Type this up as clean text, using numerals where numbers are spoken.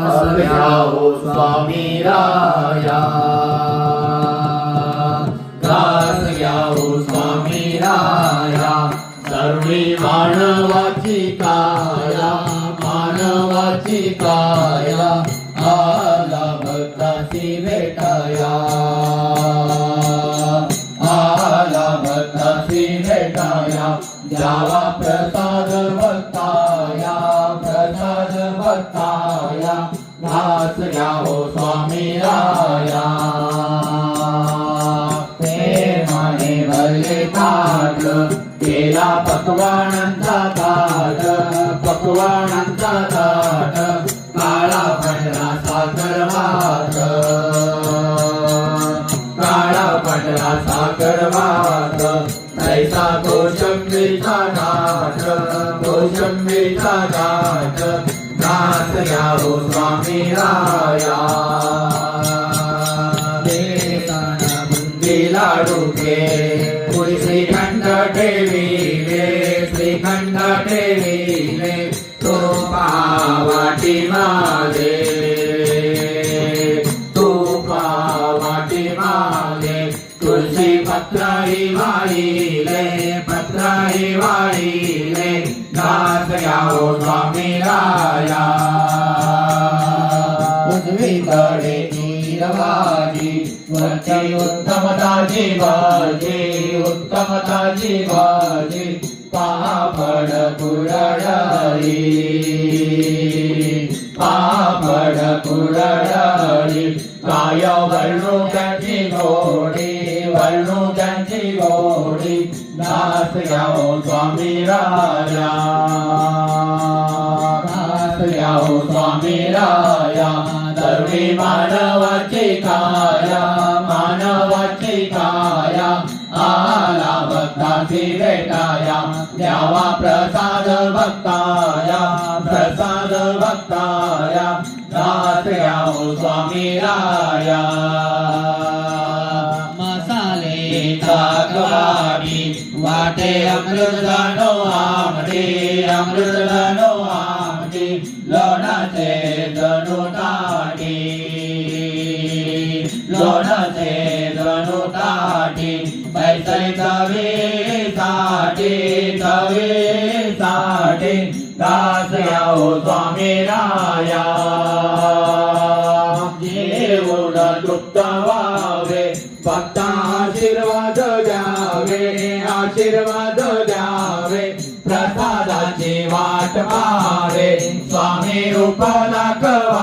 घास घ्या हो स्वामी राया, घास घ्या हो स्वामी राया, सर्वी मानवाची काया, मानवाची काया, आला भक्ताची भेटाया, आला भक्ताची भेटाया, द्यावा प्रसाद भक्ताया, प्रसाद भक्ताया, घास घ्या हो स्वामी राया. प्रेमाने भरले ताट, केला पक्वानांचा ताट, पक्वानांचा ताट, काळा पांढरा साखर भात, काळा पांढरा साखर भात, तैसा कोशिंबीरचा घाट, कोशिंबीरचा घाट, घास घ्या हो स्वामी राया. बुंदी लाडू के पुरी श्रीखंड ठेविले, श्रीखंड ठेविले, तो वाटी मागे, तो वाटी मागे, तुलसी पत्राही वाळीले, पत्राही वाळीले, घास घ्या हो स्वामी राया. उजवीकडे नीरवाजी, वरची उत्तमताची भाजी, उत्तमताची भाजी, पापड कुरडई, पापड कुरडई, काय वळणुक्याची घोडी, वळणुक्याची घोडी, घास घ्या हो स्वामी राया, घास घ्या हो स्वामी राया, सर्वी मानवाची काया, मानवाची काया, आला भक्ताची भेटाया, द्यावा प्रसाद भक्ताया, प्रसाद भक्ताया, घास घ्या हो स्वामी राया. मसाले ताकवाडी, वाटे अमृत दानो आमटी, अमृत दानो आमटी, लोणाचे जणू ताटी, लोणाचे जणू ताटी, पैसे चवीसाठी, चवीसाठी, घास घ्या हो स्वामी राया. जेवढ तृप्त व्हावे, फक्त आशीर्वाद द्यावे, आशीर्वाद द्यावे, प्रसादाची वाट पाहावे, स्वामी रूप दाखवा.